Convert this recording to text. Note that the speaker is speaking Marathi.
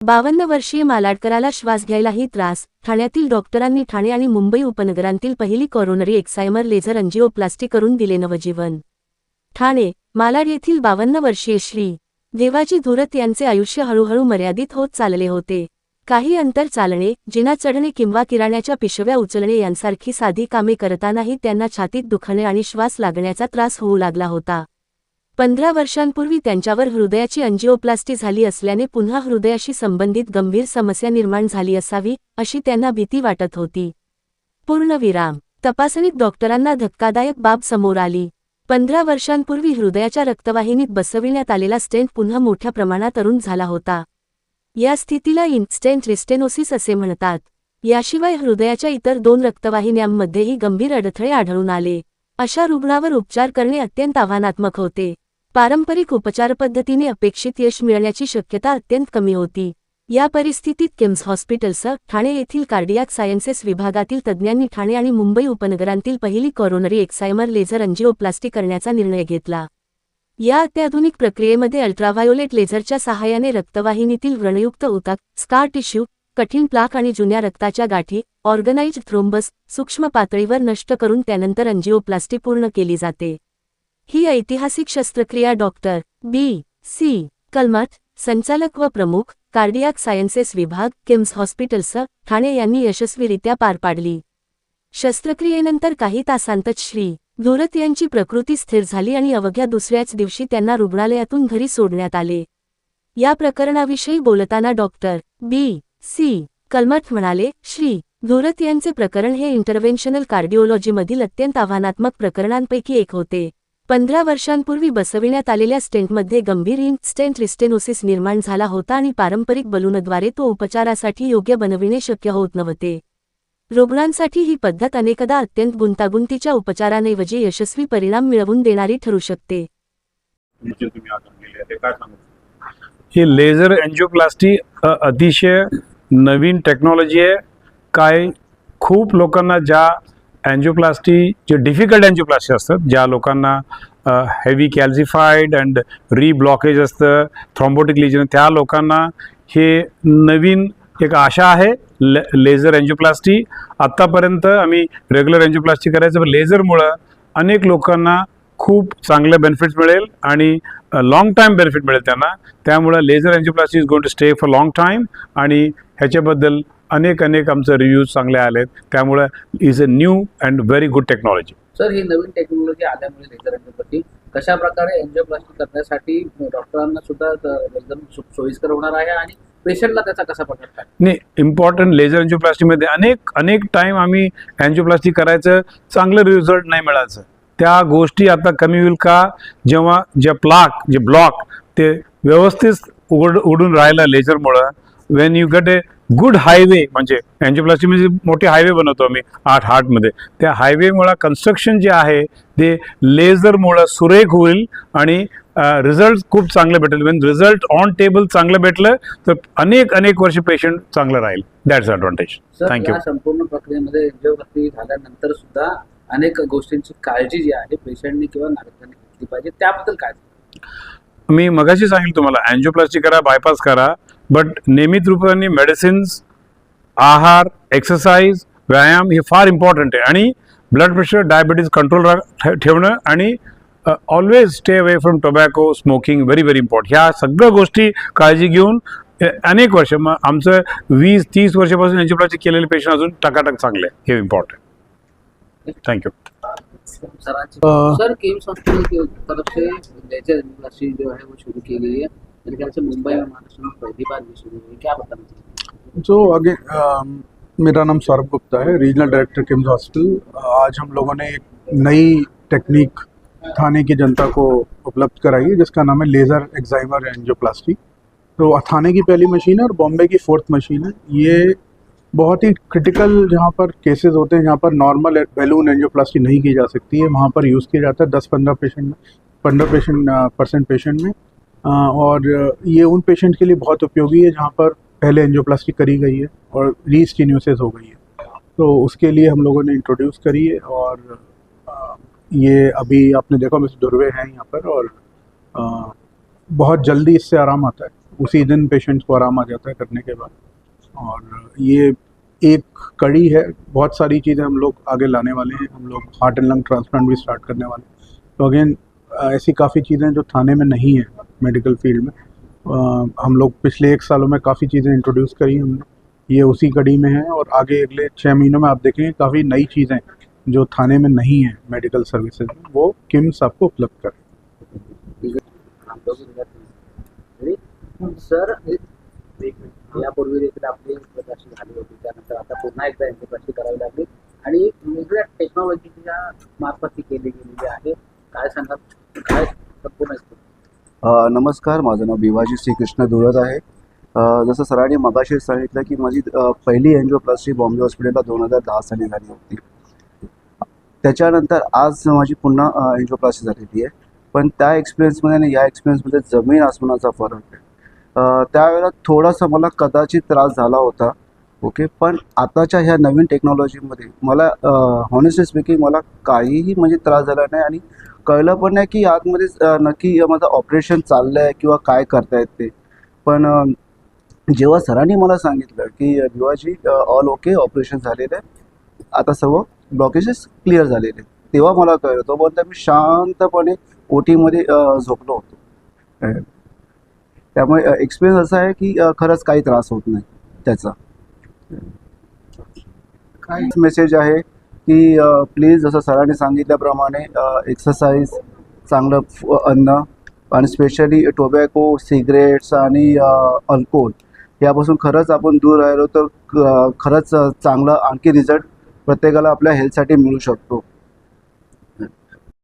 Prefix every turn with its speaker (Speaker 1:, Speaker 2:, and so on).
Speaker 1: 52 वर्षीय मालाडकराला श्वास घ्यायलाही त्रास. ठाण्यातील डॉक्टरांनी ठाणे आणि मुंबई उपनगरांतील पहिली कॉरोनरी एक्सायमर लेझर अंजिओप्लास्टी करून दिले नवजीवन. ठाणे, मालाड येथील 52 वर्षीय श्री. देवाजी धुरत यांचे आयुष्य हळूहळू मर्यादित होत चालले होते. काही अंतर चालणे, जिना चढणे किंवा किराण्याच्या पिशव्या उचलणे यांसारखी साधी कामे करतानाही त्यांना छातीत दुखणे आणि श्वास लागण्याचा त्रास होऊ लागला होता. 15 वर्षांपूर्वी त्यांच्यावर हृदयाची अंजिओप्लास्टी झाली असल्याने पुन्हा हृदयाशी संबंधित गंभीर समस्या निर्माण झाली असावी, अशी त्यांना भीती वाटत होती. पूर्णविराम. तपासणीत डॉक्टरांना धक्कादायक बाब समोर आली. 15 वर्षांपूर्वी हृदयाच्या रक्तवाहिनीत बसविण्यात आलेला स्टेंट पुन्हा मोठ्या प्रमाणात अरुंद झाला होता. या स्थितीला इन-स्टेंट रिस्टेनोसिस असे म्हणतात. याशिवाय हृदयाच्या इतर 2 रक्तवाहिन्यांमध्येही गंभीर अडथळे आढळून आले. अशा रुग्णावर उपचार करणे अत्यंत आव्हानात्मक होते. पारंपरिक उपचारपद्धतीने अपेक्षित यश मिळण्याची शक्यता अत्यंत कमी होती. या परिस्थितीत किम्स हॉस्पिटलसह ठाणे येथील कार्डियाक सायन्सेस विभागातील तज्ज्ञांनी ठाणे आणि मुंबई उपनगरांतील पहिली कॉरोनरी एक्सायमर लेझर अंजिओप्लास्टी करण्याचा निर्णय घेतला. या अत्याधुनिक प्रक्रियेमध्ये अल्ट्राव्हायोलेट लेझरच्या सहाय्याने रक्तवाहिनीतील व्रणयुक्त ऊतक, स्कार टिश्यू, कठीण प्लाक आणि जुन्या रक्ताच्या गाठी, ऑर्गनाइज्ड थ्रोम्बस, सूक्ष्म पातळीवर नष्ट करून त्यानंतर अंजिओप्लास्टी पूर्ण केली जाते. ही ऐतिहासिक शस्त्रक्रिया डॉक्टर बी. सी. कलमठ, संचालक व प्रमुख, कार्डियाक सायन्सेस विभाग, किम्स हॉस्पिटलसह, ठाणे यांनी यशस्वीरित्या पार पाडली. शस्त्रक्रियेनंतर काही तासांतच श्री. धुरत यांची प्रकृती स्थिर झाली आणि अवघ्या दुसऱ्याच दिवशी त्यांना रुग्णालयातून घरी सोडण्यात आले. या प्रकरणाविषयी बोलताना डॉक्टर बी. सी. कलमठ म्हणाले, श्री. धुरत यांचे प्रकरण हे इंटरव्हेन्शनल कार्डिओलॉजीमधील अत्यंत आव्हानात्मक प्रकरणांपैकी एक होते. 15 वर्षांपूर्वी बसविण्यात आलेल्या स्टेंटमध्ये गंभीर इन-स्टेंट रिस्टेनोसिस निर्माण झाला होता आणि पारंपरिक बलूनद्वारे तो उपचारासाठी योग्य बनविणे शक्य होत नव्हते. रुग्णांसाठी ही पद्धत अनेकदा अत्यंत गुंतागुंतीच्या उपचारांऐवजी यशस्वी परिणाम मिळवून देणारी ठरू शकते.
Speaker 2: ही लेझर एंजिओप्लास्टी अतिशय नवीन टेक्नॉलॉजी आहे. काय खूप लोकांना ज्या एंजिओप्लास्टी जे डिफिकल्ट एंजिओप्लास्टी असतात, ज्या लोकांना हेवी कॅल्सिफाईड अँड रीब्लॉकेज असतं, थ्रॉम्बोटिक लिजन, त्या लोकांना हे नवीन एक आशा आहे. लेझर एंजिओप्लास्टी आत्तापर्यंत आम्ही रेग्युलर एंजिओप्लास्टी करायचं, पण लेझरमुळं अनेक लोकांना खूप चांगले बेनिफिट्स मिळेल आणि लॉंग टाईम बेनिफिट मिळेल त्यांना. त्यामुळं laser angioplasty is going to stay for long time आणि ह्याच्याबद्दल अनेक आमचे रिव्ह्यूज चांगले आलेत. त्यामुळे is a new and very good technology.
Speaker 3: Sir, ही नवीन टेक्नॉलॉजी आल्यामुळे लेझर एंजिओप्लास्टी कशा प्रकारे एंजिओप्लास्टी करण्यासाठी डॉक्टरांना सुद्धा एकदम सोयीस्कर होणार आहे आणि पेशंटला त्याचा कसा प्रकार
Speaker 2: नाही, इम्पॉर्टंट लेझर एंजिओप्लास्टीमध्ये अनेक टाईम आम्ही एंजिओप्लास्टी करायचं, चांगलं रिझल्ट नाही मिळायचं. त्या गोष्टी आता कमी होईल का जेव्हा जे ब्लॉक ते व्यवस्थित उडून राहिलं लेझरमुळं. When you get a good highway, म्हणजे एंजिओप्लास्टी म्हणजे मोठे हायवे बनवतो आम्ही हार्टमध्ये, त्या हायवेमुळं कन्स्ट्रक्शन जे आहे ते लेझरमुळं सुरेख होईल आणि रिझल्ट खूप चांगले भेटेल. वेन रिझल्ट ऑन टेबल चांगलं भेटलं तर अनेक वर्ष पेशंट चांगलं राहील. That's advantage. थँक्यू.
Speaker 3: संपूर्ण प्रक्रियेमध्ये एंजिओप्लास्टी झाल्यानंतर सुद्धा अनेक गोष्टींची काळजी जी आहे पेशंटनी किंवा नागरिकांनी घेतली पाहिजे, त्याबद्दल काय?
Speaker 2: मी मगाशी सांगितलं तुम्हाला, एंजिओप्लास्टी करा, बायपास करा, बट नियमित रूपाने मेडिसिन्स, आहार, एक्सरसाइज, व्यायाम हे फार इम्पॉर्टंट आहे. आणि ब्लड प्रेशर, डायबिटीज कंट्रोल ठेवणं आणि always stay away from tobacco, smoking, very important. ह्या सगळ्या गोष्टी काळजी घेऊन अनेक वर्ष, मग आमचं 20-30 वर्षापासून एंजिओप्लास्टी केलेले पेशंट अजून टकाटक चांगले, हे important. Thank you
Speaker 3: sir. KIMS hospital की तरफ से लेजर एंजियोप्लास्टी जो है वो शुरू की गई है, मेरे ख्याल से मुंबई में महाराष्ट्र में पहली बार भी शुरू हुई, क्या बताना चाहिए?
Speaker 4: जो आगे मेरा नाम सौरभ गुप्ता है, रीजनल डायरेक्टर किम्स हॉस्पिटल. आज हम लोगों ने एक नई टेक्निक थाने की जनता को उपलब्ध कराई है जिसका नाम है लेज़र एक्साइमर एंजियोप्लास्टी. तो थाने की पहली मशीन है और बॉम्बे की 4th मशीन है. ये बहुत ही क्रिटिकल जहाँ पर केसेस होते हैं, जहाँ पर नॉर्मल बैलून एंजियोप्लास्टी नहीं की जा सकती है, वहाँ पर यूज़ किया जाता है 10-15 परसेंट पेशेंट में. और ये उन पेशेंट के लिए बहुत उपयोगी है जहाँ पर पहले एंजियोप्लास्टी करी गई है और रीस्टेनोसिस हो गई है. तो उसके लिए हम लोगों ने इंट्रोड्यूस करी है और ये अभी आपने देखा मिस्टर दुर्वे हैं यहाँ पर और बहुत जल्दी इससे आराम आता है. उसी दिन पेशेंट्स को आराम आ जाता है करने के बाद। और ये एक कड़ी है, बहुत सारी चीज़ें हम लोग आगे लाने वाले हैं। हम लोग हार्ट एंड लंग ट्रांसप्लांट भी स्टार्ट करने वाले हैं। तो अगेन ऐसी काफ़ी चीज़ें जो थाने में नहीं है मेडिकल फील्ड में, हम लोग पिछले 1 सालों में काफ़ी चीज़ें इंट्रोड्यूस करी हमने, ये उसी कड़ी में है। और आगे अगले 6 महीनों में आप देखेंगे काफ़ी नई चीज़ें जो थाने में नहीं है मेडिकल सर्विसेज में, वो किम्स आपको उपलब्ध करें।
Speaker 3: सर यापूर्वी देखील आपली प्रकाशित झाली होती, त्यानंतर आता पुन्हा एकदा एंजिओप्लास्टी करावी लागली आणि वेगळ्या टेक्नॉलॉजीच्या मार्फत ती केली गेलेली आहे. काय सांगा, काय संपूर्ण
Speaker 5: नमस्कार, माझं नाव भिवाजी श्रीकृष्ण धुळत आहे. जसं सरांनी मगाशी सांगितलं की माझी पहिली एंजिओप्लास्टी बॉम्बे हॉस्पिटलला 2010 साली झाली होती. त्याच्यानंतर आज माझी पुन्हा एंजिओप्लास्टी झालेली आहे. पण त्या एक्सपिरियन्समध्ये आणि या एक्सपिरियन्समध्ये जमीन आसमानाचा फरक आहे. त्यावेळेला थोडासा मला कदाचित त्रास झाला होता, ओके. पण आताच्या ह्या नवीन टेक्नॉलॉजीमध्ये मला हॉनेस्टली स्पीकिंग मला काहीही म्हणजे त्रास झाला नाही आणि कळलं पण नाही की आतमध्ये नक्की माझं ऑपरेशन चाललं आहे किंवा काय करतायत ते. पण जेव्हा सरांनी मला सांगितलं की भिवाजी ऑल ओके, ऑपरेशन झालेलं आहे, आता सर्व ब्लॉकेजेस क्लिअर झालेले, तेव्हा मला कळलं. तोपर्यंत मी शांतपणे ओटीमध्ये झोपलो होतो. त्यामुळे एक्सपिरियन्स असा आहे की खरंच काही त्रास होत नाही त्याचा. काय मेसेज आहे की प्लीज जसं सरांनी सांगितल्याप्रमाणे एक्सरसाइज, चांगलं अन्न आणि स्पेशली टोबॅको, सिगरेट्स आणि अल्कोहोल यापासून खरंच आपण दूर राहिलो तर खरंच चांगलं आणखी रिझल्ट प्रत्येकाला आपल्या हेल्थसाठी मिळू शकतो.